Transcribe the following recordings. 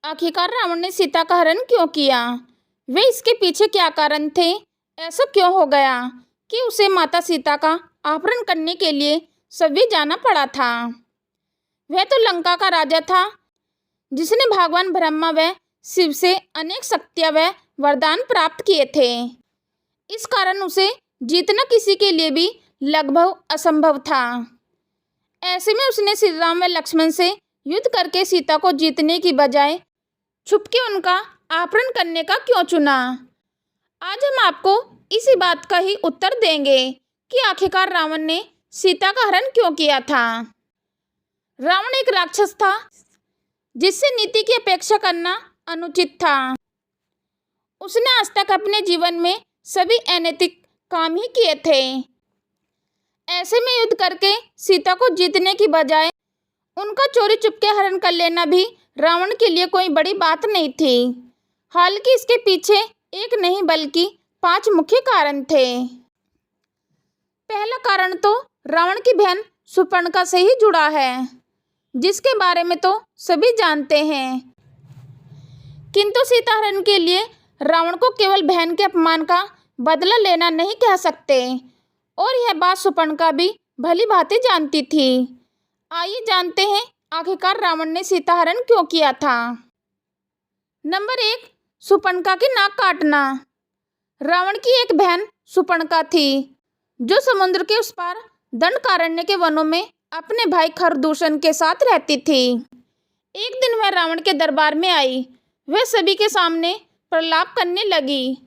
आखिरकार रावण ने सीता का हरण क्यों किया? वे इसके पीछे क्या कारण थे? ऐसा क्यों हो गया कि उसे माता सीता का अपहरण करने के लिए सभी जाना पड़ा था? वह तो लंका का राजा था, जिसने भगवान ब्रह्मा व शिव से अनेक शक्तियां व वरदान प्राप्त किए थे। इस कारण उसे जीतना किसी के लिए भी लगभग असंभव था। ऐसे में उसने श्री राम व लक्ष्मण से युद्ध करके सीता को जीतने की बजाय छुपके उनका अपहरण करने का क्यों चुना? आज हम आपको इसी बात का ही उत्तर देंगे कि आखिरकार रावण ने सीता का हरण क्यों किया था। रावण एक राक्षस था, जिससे नीति की अपेक्षा करना अनुचित था। उसने आज तक अपने जीवन में सभी अनैतिक काम ही किए थे। ऐसे में युद्ध करके सीता को जीतने की बजाय उनका चोरी चुपके हरण कर लेना भी रावण के लिए कोई बड़ी बात नहीं थी। हालांकि इसके पीछे एक नहीं बल्कि 5 मुख्य कारण थे। पहला कारण तो रावण की बहन शूर्पणखा से ही जुड़ा है, जिसके बारे में तो सभी जानते हैं। किंतु सीता हरण के लिए रावण को केवल बहन के अपमान का बदला लेना नहीं कह सकते, और यह बात शूर्पणखा भी भली भांति जानती थी। आइए जानते हैं आखिरकार रावण ने सीता हरण क्यों किया था। नंबर 1, शूर्पणखा की नाक काटना। रावण की एक बहन शूर्पणखा थी, जो समुद्र के उस पार दंडकारण्य के वनों में अपने भाई खरदूषण के साथ रहती थी। एक दिन वह रावण के दरबार में आई। वह सभी के सामने प्रलाप करने लगी।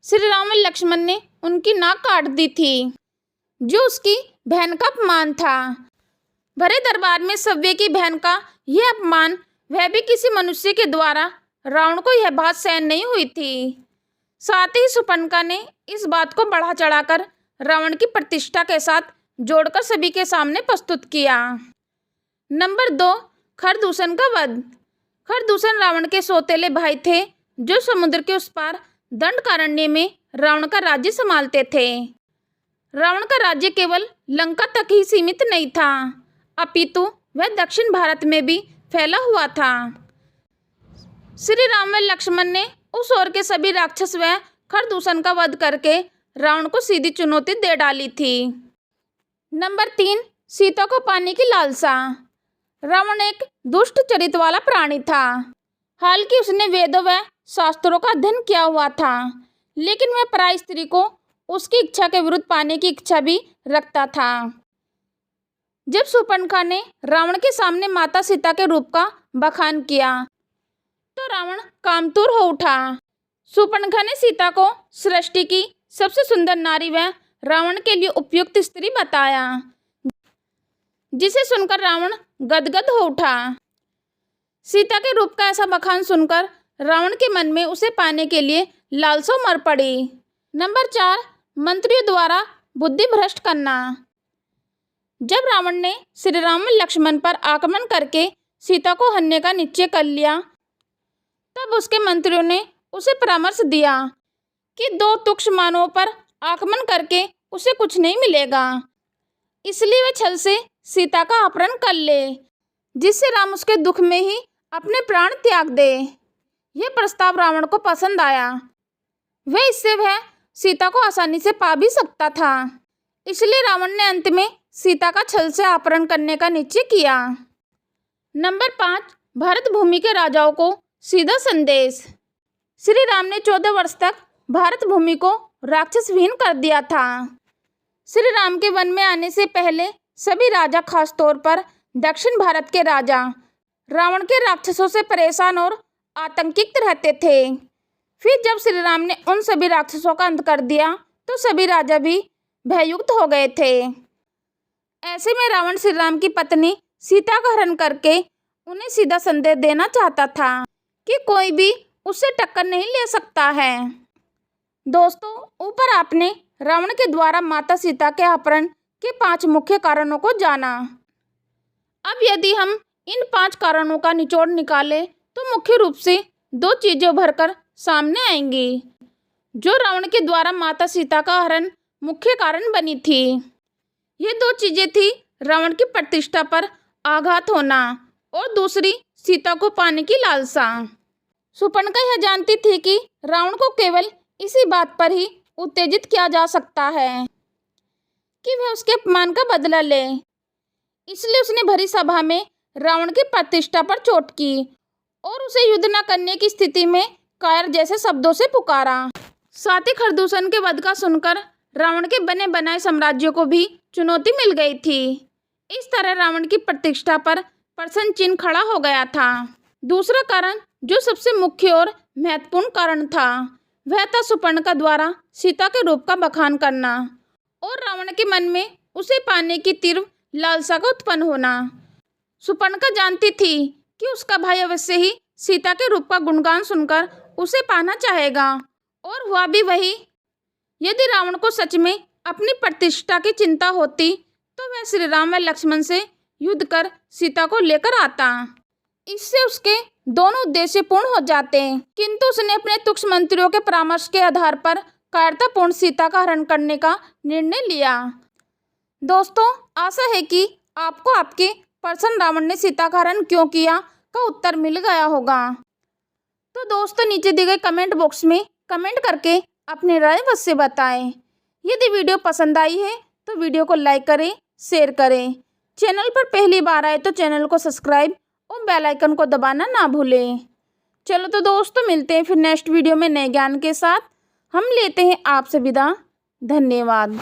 श्री राम और लक्ष्मण ने उनकी नाक काट दी थी, जो उसकी बहन का अपमान था। भरे दरबार में सव्य की बहन का यह अपमान, वह भी किसी मनुष्य के द्वारा, रावण को यह बात सहन नहीं हुई थी। साथ ही शूर्पणखा ने इस बात को बढ़ा चढ़ाकर रावण की प्रतिष्ठा के साथ जोड़कर सभी के सामने प्रस्तुत किया। नंबर 2, खरदूषण का वध। खरदूषण रावण के सौतेले भाई थे, जो समुद्र के उस पार दंडकारण्य में रावण का राज्य संभालते थे। रावण का राज्य केवल लंका तक ही सीमित नहीं था, अपितु वह दक्षिण भारत में भी फैला हुआ था। श्री राम व लक्ष्मण ने उस ओर के सभी राक्षस व खरदूषण का वध करके रावण को सीधी चुनौती दे डाली थी। नंबर 3, सीता को पाने की लालसा। रावण एक दुष्ट चरित्र वाला प्राणी था। हालांकि उसने वेदों व शास्त्रों का अध्ययन किया हुआ था, लेकिन वह पराई स्त्री को उसकी इच्छा के विरुद्ध पाने की इच्छा भी रखता था। जब शूर्पणखा ने रावण के सामने माता सीता के रूप का बखान किया, तो रावण कामतुर हो उठा। शूर्पणखा ने सीता को सृष्टि की सबसे सुंदर नारी व रावण के लिए उपयुक्त स्त्री बताया, जिसे सुनकर रावण गदगद हो उठा। सीता के रूप का ऐसा बखान सुनकर रावण के मन में उसे पाने के लिए लालसा मर पड़ी। नंबर 4, मंत्रियों द्वारा बुद्धि भ्रष्ट करना। जब रावण ने श्री राम और लक्ष्मण पर आक्रमण करके सीता को हरने का निश्चय कर लिया, तब उसके मंत्रियों ने उसे परामर्श दिया कि 2 तुच्छ मानवों पर आक्रमण करके उसे कुछ नहीं मिलेगा, इसलिए वह छल से सीता का अपहरण कर ले, जिससे राम उसके दुख में ही अपने प्राण त्याग दे। यह प्रस्ताव रावण को पसंद आया। वह सीता को आसानी से पा भी सकता था, इसलिए रावण ने अंत में सीता का छल से अपहरण करने का निश्चय किया। नंबर 5, भारत भूमि के राजाओं को सीधा संदेश। श्री राम ने 14 वर्ष तक भारत भूमि को राक्षस विहीन कर दिया था। श्री राम के वन में आने से पहले सभी राजा, खास तौर पर दक्षिण भारत के राजा, रावण के राक्षसों से परेशान और आतंकित रहते थे। फिर जब श्री राम ने उन सभी राक्षसों का अंत कर दिया, तो सभी राजा भी भययुक्त हो गए थे। ऐसे में रावण श्री राम की पत्नी सीता का हरण करके उन्हें सीधा संदेश देना चाहता था कि कोई भी उससे टक्कर नहीं ले सकता है। दोस्तों, ऊपर आपने रावण के द्वारा माता सीता के अपहरण के 5 मुख्य कारणों को जाना। अब यदि हम इन 5 कारणों का निचोड़ निकालें, तो मुख्य रूप से 2 चीजें उभरकर सामने आएंगी, जो रावण के द्वारा माता सीता का हरण मुख्य कारण बनी थी। ये 2 चीजें थी रावण की प्रतिष्ठा पर आघात होना और दूसरी सीता को पाने की लालसा। शूर्पणखा यह जानती थी कि रावण को केवल इसी बात पर ही उत्तेजित किया जा सकता है कि वह उसके अपमान का बदला ले। इसलिए उसने भरी सभा में रावण की प्रतिष्ठा पर चोट की और उसे युद्ध न करने की स्थिति में कायर जैसे शब्दों से पुकारा। साथ ही खरदूषण के वध का सुनकर रावण के बने बनाए साम्राज्य को भी चुनौती मिल गई थी। इस तरह रावण की प्रतिष्ठा पर प्रश्न चिन्ह खड़ा हो गया था। दूसरा कारण, जो सबसे मुख्य और महत्वपूर्ण कारण था, वह था शूर्पणखा द्वारा सीता के रूप का बखान करना और रावण के मन में उसे पाने की तीव्र लालसा का उत्पन्न होना। शूर्पणखा जानती थी कि उसका भाई अवश्य ही सीता के रूप का गुणगान सुनकर उसे पाना चाहेगा, और हुआ भी वही। यदि रावण को सच में अपनी प्रतिष्ठा की चिंता होती तो वह श्री राम व लक्ष्मण से युद्ध कर सीता को लेकर आता। इससे उसके दोनों उद्देश्य पूर्ण हो जाते, किंतु उसने अपने तुच्छ मंत्रियों के परामर्श के आधार पर कायरतापूर्ण सीता का हरण करने का निर्णय लिया। दोस्तों, आशा है कि आपको आपके प्रश्न रावण ने सीता का हरण क्यों किया का उत्तर मिल गया होगा। तो दोस्तों, नीचे दिए गए कमेंट बॉक्स में कमेंट करके अपनी राय अवश्य बताएं। यदि वीडियो पसंद आई है तो वीडियो को लाइक करें, शेयर करें। चैनल पर पहली बार आए तो चैनल को सब्सक्राइब और बेल आइकन को दबाना ना भूलें। चलो तो दोस्तों, मिलते हैं फिर नेक्स्ट वीडियो में नए ज्ञान के साथ। हम लेते हैं आपसे विदा। धन्यवाद।